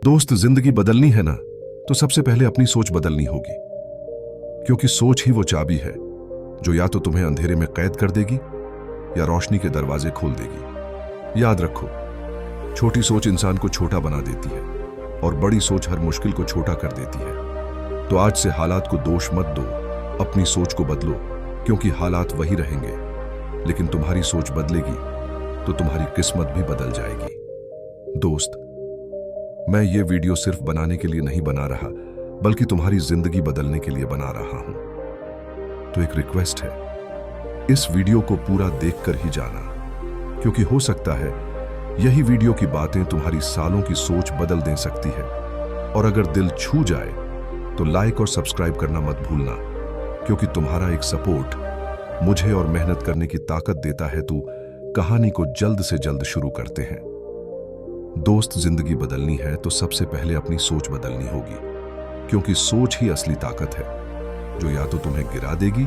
दोस्त, जिंदगी बदलनी है ना, तो सबसे पहले अपनी सोच बदलनी होगी, क्योंकि सोच ही वो चाबी है जो या तो तुम्हें अंधेरे में कैद कर देगी या रोशनी के दरवाजे खोल देगी। याद रखो, छोटी सोच इंसान को छोटा बना देती है और बड़ी सोच हर मुश्किल को छोटा कर देती है। तो आज से हालात को दोष मत दो, अपनी सोच को बदलो, क्योंकि हालात वही रहेंगे, लेकिन तुम्हारी सोच बदलेगी तो तुम्हारी किस्मत भी बदल जाएगी। दोस्त, मैं ये वीडियो सिर्फ बनाने के लिए नहीं बना रहा, बल्कि तुम्हारी जिंदगी बदलने के लिए बना रहा हूं। तो एक रिक्वेस्ट है, इस वीडियो को पूरा देखकर ही जाना, क्योंकि हो सकता है यही वीडियो की बातें तुम्हारी सालों की सोच बदल दे सकती है। और अगर दिल छू जाए तो लाइक और सब्सक्राइब करना मत भूलना, क्योंकि तुम्हारा एक सपोर्ट मुझे और मेहनत करने की ताकत देता है। तो कहानी को जल्द से जल्द शुरू करते हैं। दोस्त, जिंदगी बदलनी है तो सबसे पहले अपनी सोच बदलनी होगी, क्योंकि सोच ही असली ताकत है जो या तो तुम्हें गिरा देगी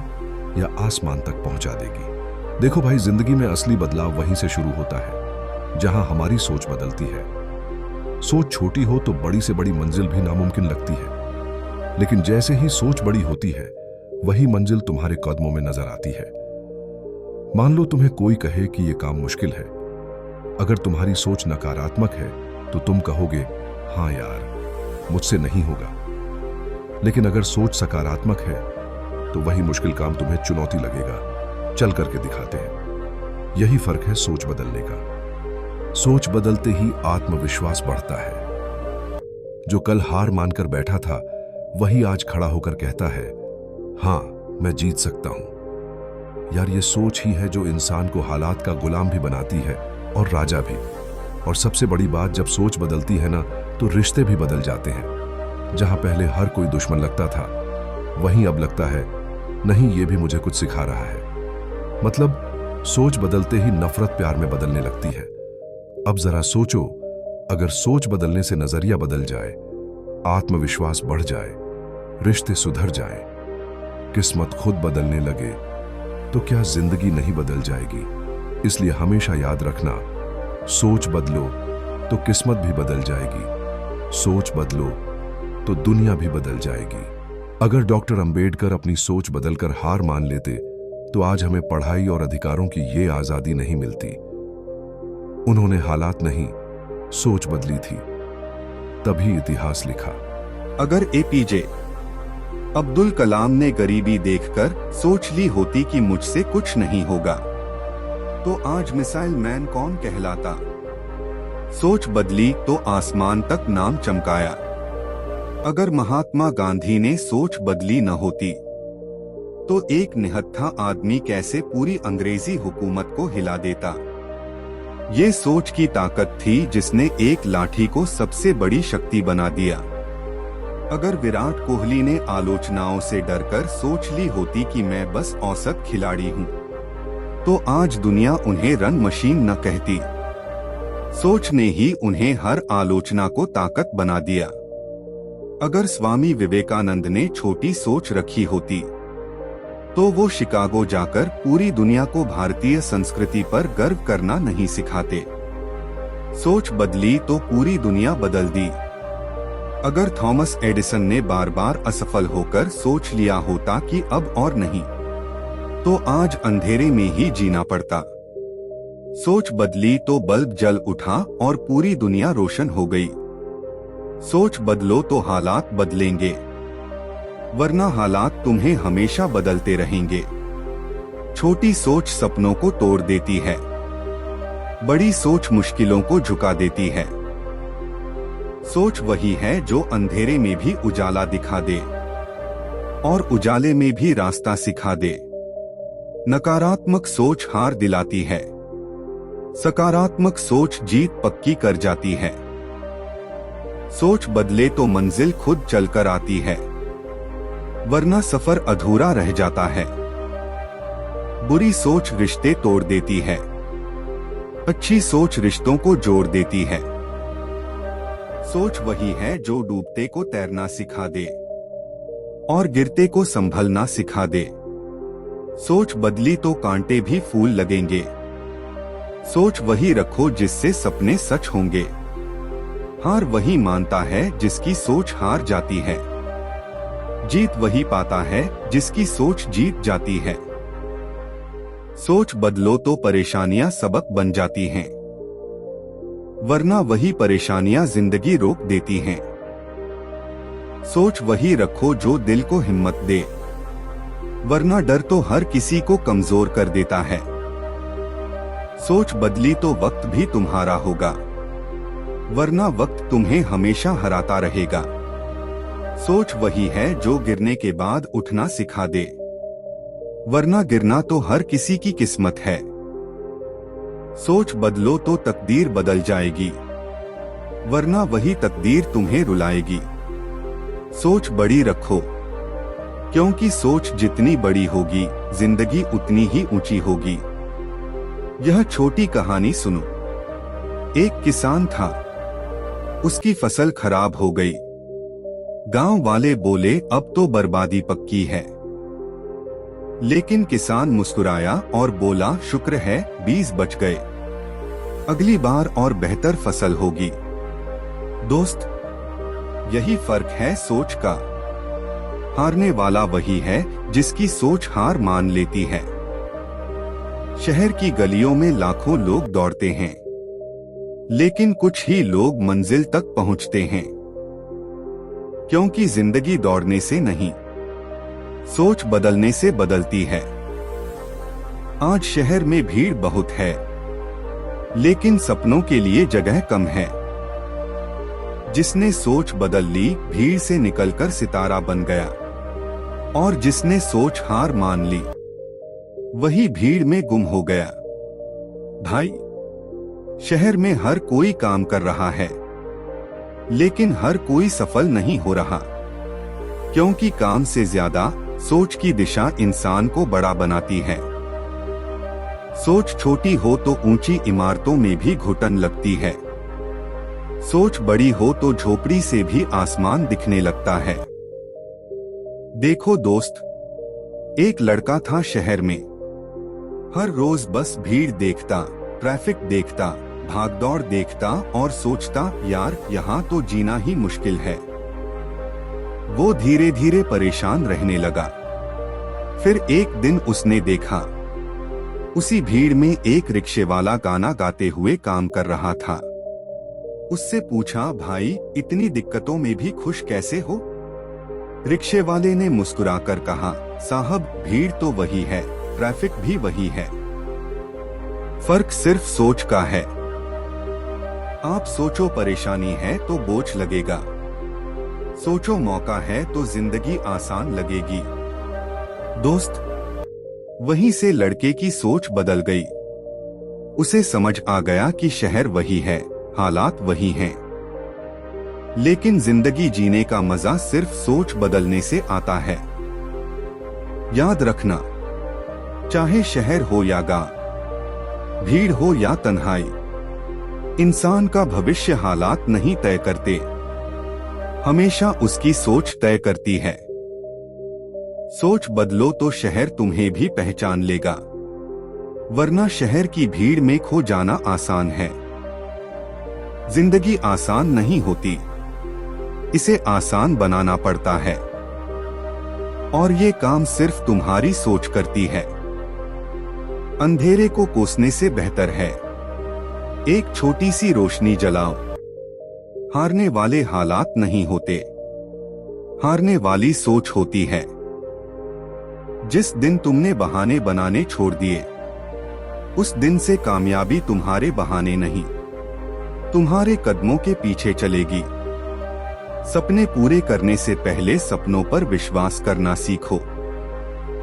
या आसमान तक पहुंचा देगी। देखो भाई, जिंदगी में असली बदलाव वहीं से शुरू होता है जहां हमारी सोच बदलती है। सोच छोटी हो तो बड़ी से बड़ी मंजिल भी नामुमकिन लगती है, लेकिन जैसे ही सोच बड़ी होती है वही मंजिल तुम्हारे कदमों में नजर आती है। मान लो तुम्हें कोई कहे कि यह काम मुश्किल है। अगर तुम्हारी सोच नकारात्मक है तो तुम कहोगे, हाँ यार, मुझसे नहीं होगा। लेकिन अगर सोच सकारात्मक है तो वही मुश्किल काम तुम्हें चुनौती लगेगा। चल करके दिखाते हैं। यही फर्क है सोच बदलने का। सोच बदलते ही आत्मविश्वास बढ़ता है। जो कल हार मानकर बैठा था वही आज खड़ा होकर कहता है, हाँ, मैं जीत सकता हूं। यार, ये सोच ही है जो इंसान को हालात का गुलाम भी बनाती है और राजा भी। और सबसे बड़ी बात, जब सोच बदलती है ना, तो रिश्ते भी बदल जाते हैं। जहां पहले हर कोई दुश्मन लगता था, वहीं अब लगता है, नहीं, ये भी मुझे कुछ सिखा रहा है। मतलब सोच बदलते ही नफरत प्यार में बदलने लगती है। अब जरा सोचो, अगर सोच बदलने से नजरिया बदल जाए, आत्मविश्वास बढ़ जाए, रिश्ते सुधर जाए, किस्मत खुद बदलने लगे, तो क्या जिंदगी नहीं बदल जाएगी? इसलिए हमेशा याद रखना, सोच बदलो तो किस्मत भी बदल जाएगी, सोच बदलो तो दुनिया भी बदल जाएगी। अगर डॉक्टर अंबेडकर अपनी सोच बदलकर हार मान लेते तो आज हमें पढ़ाई और अधिकारों की ये आजादी नहीं मिलती। उन्होंने हालात नहीं, सोच बदली थी, तभी इतिहास लिखा। अगर एपीजे अब्दुल कलाम ने गरीबी देखकर सोच ली होती कि मुझसे कुछ नहीं होगा, तो आज मिसाइल मैन कौन कहलाता। सोच बदली तो आसमान तक नाम चमकाया। अगर महात्मा गांधी ने सोच बदली न होती तो एक निहत्था आदमी कैसे पूरी अंग्रेजी हुकूमत को हिला देता। ये सोच की ताकत थी जिसने एक लाठी को सबसे बड़ी शक्ति बना दिया। अगर विराट कोहली ने आलोचनाओं से डरकर सोच ली होती कि मैं बस औसत खिलाड़ी हूं, तो आज दुनिया उन्हें रन मशीन न कहती। सोच ने ही उन्हें हर आलोचना को ताकत बना दिया। अगर स्वामी विवेकानंद ने छोटी सोच रखी होती तो वो शिकागो जाकर पूरी दुनिया को भारतीय संस्कृति पर गर्व करना नहीं सिखाते। सोच बदली तो पूरी दुनिया बदल दी। अगर थॉमस एडिसन ने बार बार असफल होकर सोच लिया होता कि अब और नहीं, तो आज अंधेरे में ही जीना पड़ता। सोच बदली तो बल्ब जल उठा और पूरी दुनिया रोशन हो गई। सोच बदलो तो हालात बदलेंगे, वरना हालात तुम्हें हमेशा बदलते रहेंगे। छोटी सोच सपनों को तोड़ देती है, बड़ी सोच मुश्किलों को झुका देती है। सोच वही है जो अंधेरे में भी उजाला दिखा दे और उजाले में भी रास्ता सिखा दे। नकारात्मक सोच हार दिलाती है, सकारात्मक सोच जीत पक्की कर जाती है। सोच बदले तो मंजिल खुद चलकर आती है, वरना सफर अधूरा रह जाता है। बुरी सोच रिश्ते तोड़ देती है, अच्छी सोच रिश्तों को जोड़ देती है। सोच वही है जो डूबते को तैरना सिखा दे और गिरते को संभलना सिखा दे। सोच बदली तो कांटे भी फूल लगेंगे। सोच वही रखो जिससे सपने सच होंगे। हार वही मानता है जिसकी सोच हार जाती है। जीत वही पाता है जिसकी सोच जीत जाती है। सोच बदलो तो परेशानियां सबक बन जाती हैं, वरना वही परेशानियां जिंदगी रोक देती हैं। सोच वही रखो जो दिल को हिम्मत दे, वरना डर तो हर किसी को कमजोर कर देता है। सोच बदली तो वक्त भी तुम्हारा होगा, वरना वक्त तुम्हें हमेशा हराता रहेगा। सोच वही है जो गिरने के बाद उठना सिखा दे, वरना गिरना तो हर किसी की किस्मत है। सोच बदलो तो तकदीर बदल जाएगी, वरना वही तकदीर तुम्हें रुलाएगी। सोच बड़ी रखो, क्योंकि सोच जितनी बड़ी होगी जिंदगी उतनी ही ऊंची होगी। यह छोटी कहानी सुनो। एक किसान था, उसकी फसल खराब हो गई। गांव वाले बोले अब तो बर्बादी पक्की है, लेकिन किसान मुस्कुराया और बोला शुक्र है बीज बच गए, अगली बार और बेहतर फसल होगी। दोस्त, यही फर्क है सोच का। हारने वाला वही है जिसकी सोच हार मान लेती है। शहर की गलियों में लाखों लोग दौड़ते हैं, लेकिन कुछ ही लोग मंजिल तक पहुंचते हैं, क्योंकि जिंदगी दौड़ने से नहीं, सोच बदलने से बदलती है। आज शहर में भीड़ बहुत है, लेकिन सपनों के लिए जगह कम है। जिसने सोच बदल ली भीड़ से निकलकर सितारा बन गया, और जिसने सोच हार मान ली वही भीड़ में गुम हो गया। भाई, शहर में हर कोई काम कर रहा है, लेकिन हर कोई सफल नहीं हो रहा, क्योंकि काम से ज्यादा सोच की दिशा इंसान को बड़ा बनाती है। सोच छोटी हो तो ऊंची इमारतों में भी घुटन लगती है। सोच बड़ी हो तो झोपड़ी से भी आसमान दिखने लगता है। देखो दोस्त, एक लड़का था शहर में। हर रोज बस भीड़ देखता, ट्रैफिक देखता, भागदौड़ देखता और सोचता यार यहाँ तो जीना ही मुश्किल है। वो धीरे धीरे परेशान रहने लगा। फिर एक दिन उसने देखा, उसी भीड़ में एक रिक्शे वाला गाना गाते हुए काम कर रहा था। उससे पूछा, भाई इतनी दिक्कतों में भी खुश कैसे हो? रिक्शे वाले ने मुस्कुराकर कहा, साहब भीड़ तो वही है, ट्रैफिक भी वही है, फर्क सिर्फ सोच का है। आप सोचो परेशानी है तो बोझ लगेगा, सोचो मौका है तो जिंदगी आसान लगेगी। दोस्त, वहीं से लड़के की सोच बदल गई। उसे समझ आ गया कि शहर वही है, हालात वही हैं, लेकिन जिंदगी जीने का मजा सिर्फ सोच बदलने से आता है। याद रखना, चाहे शहर हो या गांव, भीड़ हो या तन्हाई, इंसान का भविष्य हालात नहीं तय करते, हमेशा उसकी सोच तय करती है। सोच बदलो तो शहर तुम्हें भी पहचान लेगा, वरना शहर की भीड़ में खो जाना आसान है। जिंदगी आसान नहीं होती, इसे आसान बनाना पड़ता है, और ये काम सिर्फ तुम्हारी सोच करती है। अंधेरे को कोसने से बेहतर है एक छोटी सी रोशनी जलाओ। हारने वाले हालात नहीं होते, हारने वाली सोच होती है। जिस दिन तुमने बहाने बनाने छोड़ दिए, उस दिन से कामयाबी तुम्हारे बहाने नहीं, तुम्हारे कदमों के पीछे चलेगी। सपने पूरे करने से पहले सपनों पर विश्वास करना सीखो,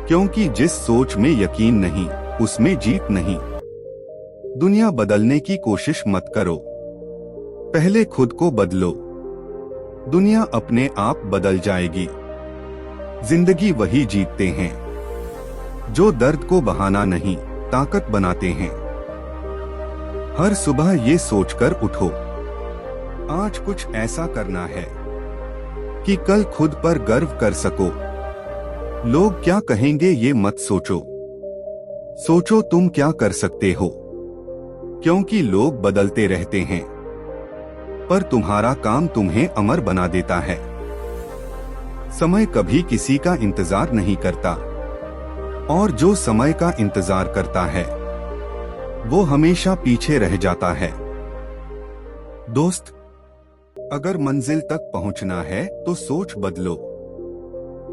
क्योंकि जिस सोच में यकीन नहीं उसमें जीत नहीं। दुनिया बदलने की कोशिश मत करो, पहले खुद को बदलो, दुनिया अपने आप बदल जाएगी। जिंदगी वही जीतते हैं जो दर्द को बहाना नहीं ताकत बनाते हैं। हर सुबह ये सोचकर उठो, आज कुछ ऐसा करना है कि कल खुद पर गर्व कर सको। लोग क्या कहेंगे ये मत सोचो, सोचो तुम क्या कर सकते हो, क्योंकि लोग बदलते रहते हैं, पर तुम्हारा काम तुम्हें अमर बना देता है। समय कभी किसी का इंतजार नहीं करता, और जो समय का इंतजार करता है वो हमेशा पीछे रह जाता है। दोस्त, अगर मंजिल तक पहुंचना है तो सोच बदलो,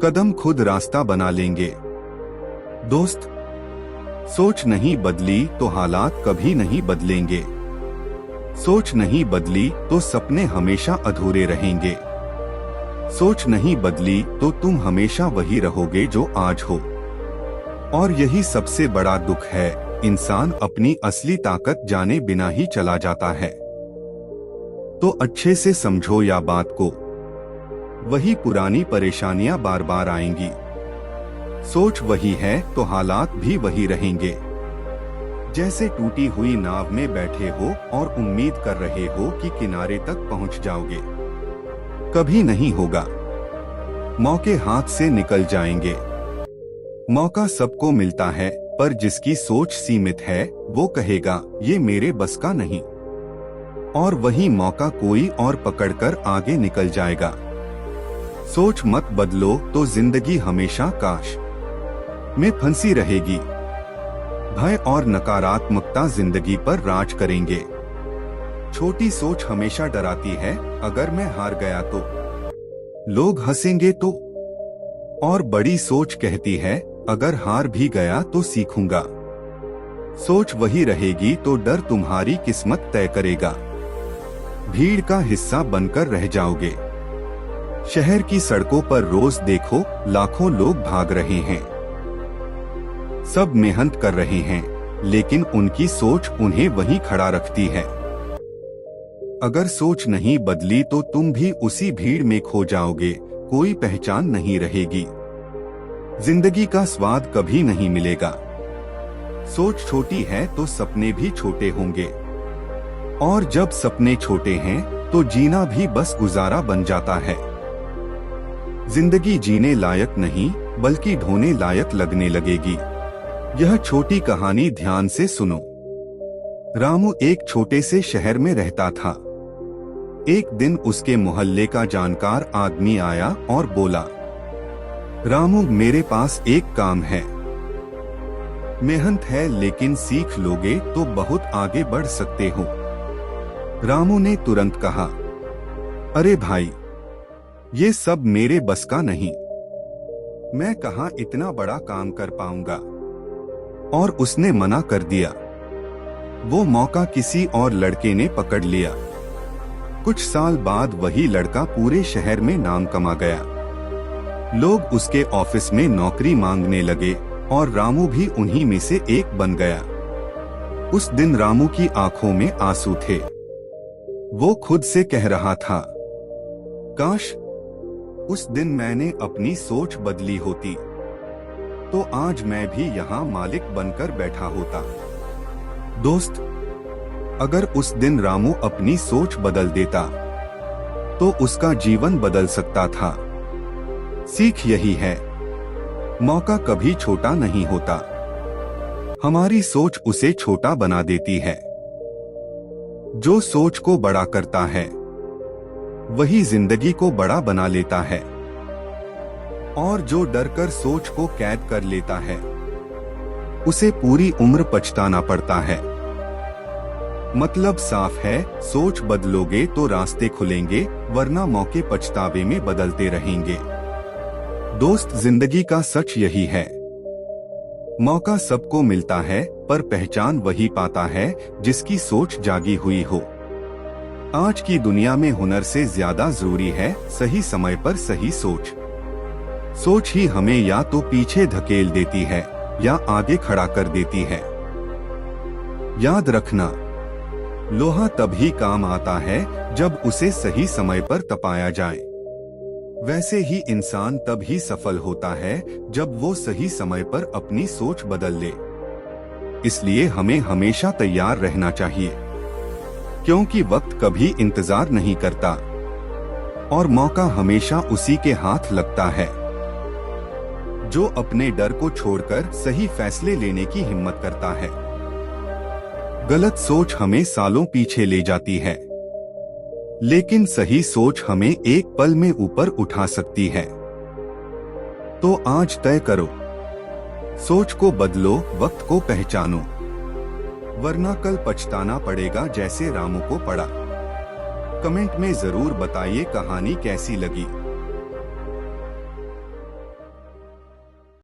कदम खुद रास्ता बना लेंगे। दोस्त, सोच नहीं बदली तो हालात कभी नहीं बदलेंगे। सोच नहीं बदली तो सपने हमेशा अधूरे रहेंगे। सोच नहीं बदली तो तुम हमेशा वही रहोगे जो आज हो। और यही सबसे बड़ा दुख है, इंसान अपनी असली ताकत जाने बिना ही चला जाता है। तो अच्छे से समझो या बात को, वही पुरानी परेशानियां बार बार आएंगी। सोच वही है तो हालात भी वही रहेंगे। जैसे टूटी हुई नाव में बैठे हो और उम्मीद कर रहे हो कि किनारे तक पहुंच जाओगे, कभी नहीं होगा। मौके हाथ से निकल जाएंगे। मौका सबको मिलता है, पर जिसकी सोच सीमित है वो कहेगा ये मेरे बस का नहीं, और वही मौका कोई और पकड़कर आगे निकल जाएगा। सोच मत बदलो तो जिंदगी हमेशा काश में फंसी रहेगी। भय और नकारात्मकता जिंदगी पर राज करेंगे। छोटी सोच हमेशा डराती है, अगर मैं हार गया तो लोग हंसेंगे तो, और बड़ी सोच कहती है अगर हार भी गया तो सीखूंगा। सोच वही रहेगी तो डर तुम्हारी किस्मत तय करेगा। भीड़ का हिस्सा बनकर रह जाओगे। शहर की सड़कों पर रोज देखो लाखों लोग भाग रहे हैं। सब मेहनत कर रहे हैं, लेकिन उनकी सोच उन्हें वहीं खड़ा रखती है। अगर सोच नहीं बदली तो तुम भी उसी भीड़ में खो जाओगे, कोई पहचान नहीं रहेगी। जिंदगी का स्वाद कभी नहीं मिलेगा। सोच छोटी है तो सपने भी छोटे होंगे, और जब सपने छोटे हैं तो जीना भी बस गुजारा बन जाता है। जिंदगी जीने लायक नहीं बल्कि ढोने लायक लगने लगेगी। यह छोटी कहानी ध्यान से सुनो। रामू एक छोटे से शहर में रहता था। एक दिन उसके मोहल्ले का जानकार आदमी आया और बोला, रामू मेरे पास एक काम है। मेहनत है लेकिन सीख लोगे तो बहुत आगे बढ़ सकते हो। रामू ने तुरंत कहा, अरे भाई, ये सब मेरे बस का नहीं। मैं कहाँ इतना बड़ा काम कर पाऊंगा। और उसने मना कर दिया। वो मौका किसी और लड़के ने पकड़ लिया। कुछ साल बाद वही लड़का पूरे शहर में नाम कमा गया। लोग उसके ऑफिस में नौकरी मांगने लगे और रामू भी उन्हीं में से एक बन गया। उस दिन रामू की आंखों में आंसू थे। वो खुद से कह रहा था, काश उस दिन मैंने अपनी सोच बदली होती तो आज मैं भी यहाँ मालिक बनकर बैठा होता। दोस्त, अगर उस दिन रामू अपनी सोच बदल देता तो उसका जीवन बदल सकता था। सीख यही है, मौका कभी छोटा नहीं होता, हमारी सोच उसे छोटा बना देती है। जो सोच को बड़ा करता है वही जिंदगी को बड़ा बना लेता है, और जो डरकर सोच को कैद कर लेता है उसे पूरी उम्र पछताना पड़ता है। मतलब साफ है, सोच बदलोगे तो रास्ते खुलेंगे, वरना मौके पछतावे में बदलते रहेंगे। दोस्त, जिंदगी का सच यही है, मौका सबको मिलता है पर पहचान वही पाता है जिसकी सोच जागी हुई हो। आज की दुनिया में हुनर से ज्यादा जरूरी है सही समय पर सही सोच। सोच ही हमें या तो पीछे धकेल देती है या आगे खड़ा कर देती है। याद रखना, लोहा तभी काम आता है जब उसे सही समय पर तपाया जाए। वैसे ही इंसान तभी सफल होता है जब वो सही समय पर अपनी सोच बदल ले। इसलिए हमें हमेशा तैयार रहना चाहिए, क्योंकि वक्त कभी इंतजार नहीं करता और मौका हमेशा उसी के हाथ लगता है जो अपने डर को छोड़कर सही फैसले लेने की हिम्मत करता है। गलत सोच हमें सालों पीछे ले जाती है, लेकिन सही सोच हमें एक पल में ऊपर उठा सकती है। तो आज तय करो, सोच को बदलो, वक्त को पहचानो, वरना कल पछताना पड़ेगा जैसे रामू को पड़ा। कमेंट में जरूर बताइए कहानी कैसी लगी।